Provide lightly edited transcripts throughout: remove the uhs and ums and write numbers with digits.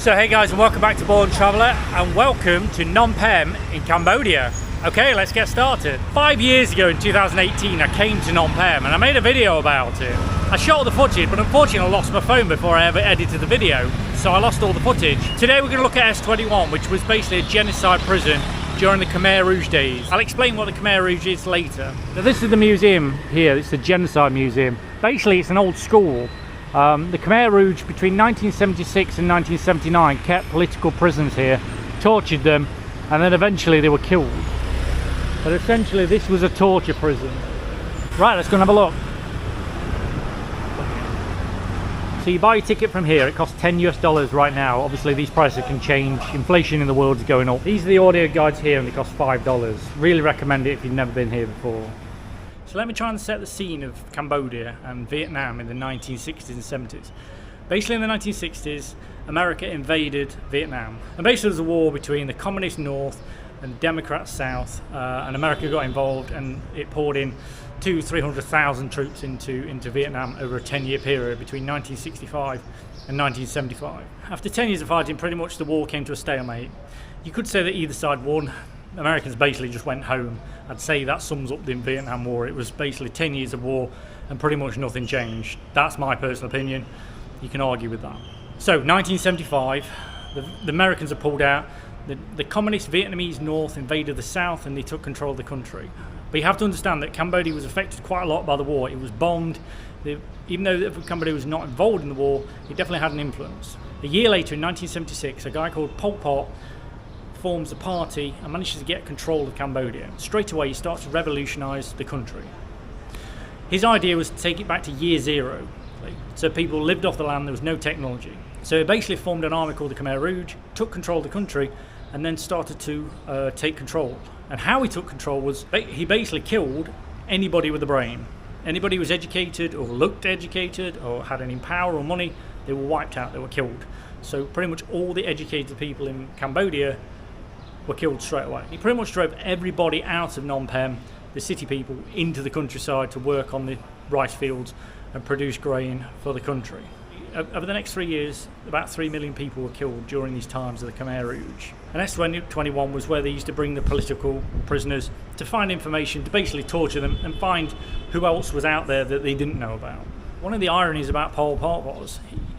So hey guys, and welcome back to Born Traveller, and welcome to Phnom Penh in Cambodia. Okay, let's get started. 5 years ago in 2018 I came to Phnom Penh and I made a video about it. I shot all the footage, but unfortunately I lost my phone before I ever edited the video, so I lost all the footage. Today we're going to look at S21, which was basically a genocide prison during the Khmer Rouge days. I'll explain what the Khmer Rouge is later. Now this is the museum here, it's the Genocide Museum. Basically it's an old school. The Khmer Rouge between 1976 and 1979 kept political prisoners here, tortured them, and then eventually they were killed. But essentially this was a torture prison. Right, let's go and have a look. So you buy your ticket from here, it costs $10 right now. Obviously these prices can change, inflation in the world is going up. These are the audio guides here and they cost $5. Really recommend it if you've never been here before. So let me try and set the scene of Cambodia and Vietnam in the 1960s and 70s. Basically in the 1960s, America invaded Vietnam. And basically there was a war between the Communist North and the Democrat South, and America got involved and it poured in 200,000-300,000 troops into Vietnam over a 10-year period between 1965 and 1975. After 10 years of fighting, pretty much the war came to a stalemate. You could say that either side won. Americans basically just went home. I'd say that sums up the Vietnam War. It was basically 10 years of war and pretty much nothing changed. That's my personal opinion. You can argue with that. So 1975, the Americans are pulled out. The communist Vietnamese North invaded the South and they took control of the country. But you have to understand that Cambodia was affected quite a lot by the war. It was bombed. Even though Cambodia was not involved in the war, it definitely had an influence. A year later, in 1976, a guy called Pol Pot forms a party and manages to get control of Cambodia. Straight away he starts to revolutionise the country. His idea was to take it back to year zero. So people lived off the land, there was no technology. So he basically formed an army called the Khmer Rouge, took control of the country and then started to take control. And how he took control was he basically killed anybody with a brain. Anybody who was educated or looked educated or had any power or money, they were wiped out, they were killed. So pretty much all the educated people in Cambodia were killed straight away. He pretty much drove everybody out of Phnom Penh, the city people, into the countryside to work on the rice fields and produce grain for the country. Over the next 3 years, about 3 million people were killed during these times of the Khmer Rouge. And S21 was where they used to bring the political prisoners to find information, to basically torture them and find who else was out there that they didn't know about. One of the ironies about Pol Pot was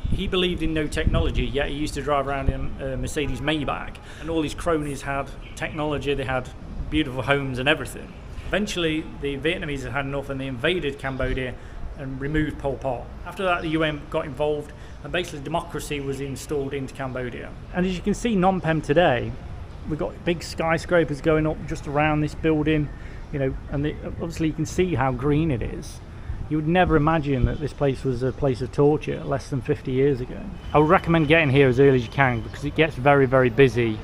he believed in no technology, yet he used to drive around in a Mercedes Maybach, and all his cronies had technology, they had beautiful homes and everything. Eventually the Vietnamese had enough and they invaded Cambodia and removed Pol Pot. After that the UN got involved and basically democracy was installed into Cambodia. And as you can see, Phnom Penh today, we've got big skyscrapers going up just around this building, you know, and obviously you can see how green it is. You would never imagine that this place was a place of torture less than 50 years ago. I would recommend getting here as early as you can because it gets very, very busy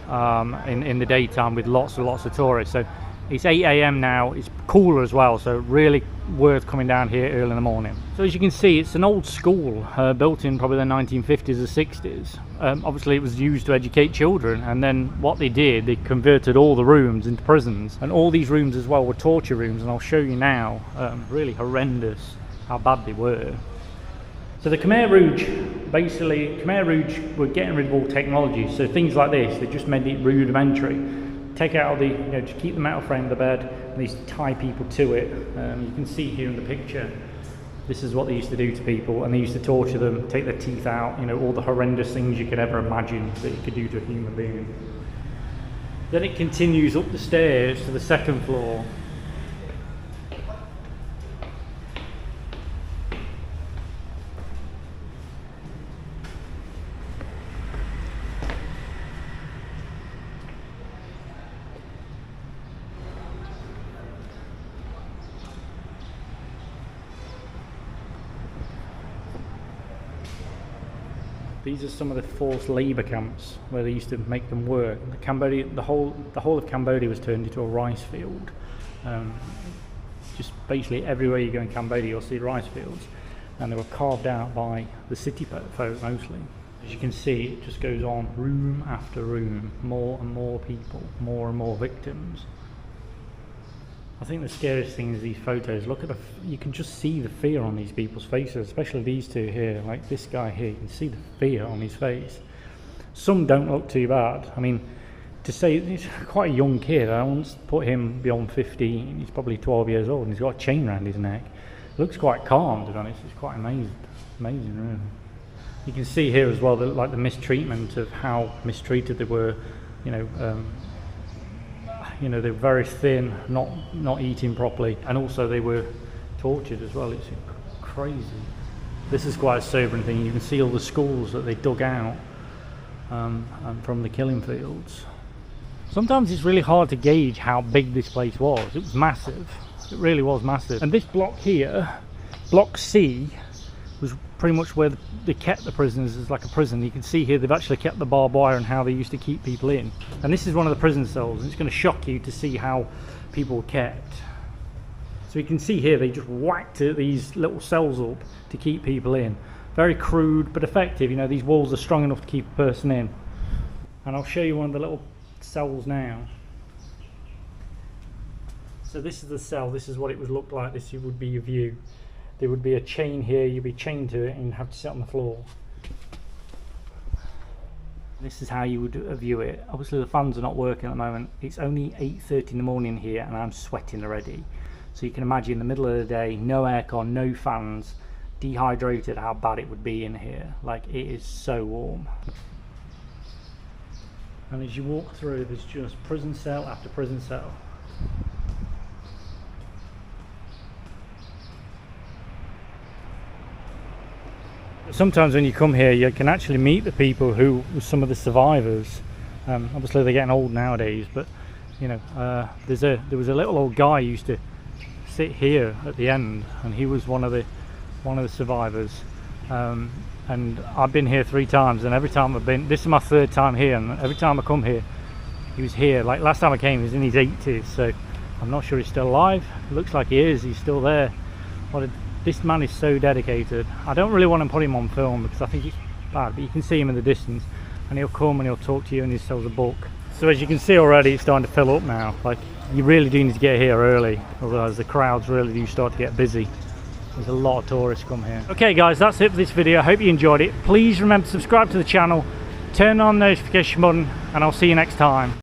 in the daytime with lots and lots of tourists. So it's 8 AM now, it's cooler as well, so really worth coming down here early in the morning. So as you can see, it's an old school built in probably the 1950s or 60s. Obviously it was used to educate children, and then what they did, they converted all the rooms into prisons, and all these rooms as well were torture rooms, and I'll show you now. Really horrendous how bad they were. So the Khmer Rouge, basically Khmer Rouge were getting rid of all technology, so things like this, they just made it rudimentary. Take out the, to keep the metal frame of the bed, and they used to tie people to it. You can see here in the picture, this is what they used to do to people, and they used to torture them, take their teeth out, all the horrendous things you could ever imagine that you could do to a human being. Then it continues up the stairs to the second floor. These are some of the forced labour camps where they used to make them work. The whole of Cambodia was turned into a rice field. Just basically everywhere you go in Cambodia you'll see rice fields, and they were carved out by the city folk mostly. As you can see, it just goes on room after room, more and more people, more and more victims. I think the scariest thing is these photos. Look at you can just see the fear on these people's faces, especially these two here, like this guy here, you can see the fear on his face. Some don't look too bad. I mean, to say he's quite a young kid, I won't put him beyond 15. He's probably 12 years old and he's got a chain around his neck. Looks quite calm, to be honest. It's quite amazing, really. You can see here as well that, like, the mistreatment of how mistreated they were. You know, they're very thin, not eating properly, and also they were tortured as well. It's crazy. This is quite a sobering thing. You can see all the skulls that they dug out from the killing fields. Sometimes it's really hard to gauge how big this place was. It was massive. It really was massive. And this block here, Block C, was pretty much where they kept the prisoners as like a prison. You can see here they've actually kept the barbed wire and how they used to keep people in. And this is one of the prison cells, and it's going to shock you to see how people were kept. So you can see here they just whacked these little cells up to keep people in. Very crude but effective. You know, these walls are strong enough to keep a person in. And I'll show you one of the little cells now. So this is the cell. This is what it would look like. This would be your view. There would be a chain here. You'd be chained to it and you'd have to sit on the floor. This is how you would view it. Obviously the fans are not working at the moment. It's only 8:30 in the morning here and I'm sweating already. So you can imagine in the middle of the day, no aircon, no fans, dehydrated, how bad it would be in here. Like, it is so warm. And as you walk through, there's just prison cell after prison cell. Sometimes when you come here, you can actually meet the people who were some of the survivors. Obviously they're getting old nowadays, but you know, there was a little old guy who used to sit here at the end, and he was one of the survivors. And I've been here 3 times, and every time I've been, this is my 3rd time here, and every time I come here, he was here. Like last time I came, he was in his 80s, so I'm not sure he's still alive. It looks like he is. He's still there. This man is so dedicated. I don't really want to put him on film because I think it's bad, but you can see him in the distance, and he'll come and he'll talk to you and he sells a book. So as you can see already, it's starting to fill up now. Like, you really do need to get here early, otherwise the crowds really do start to get busy. There's a lot of tourists come here. Okay guys, that's it for this video. I hope you enjoyed it. Please remember to subscribe to the channel, turn on the notification button, and I'll see you next time.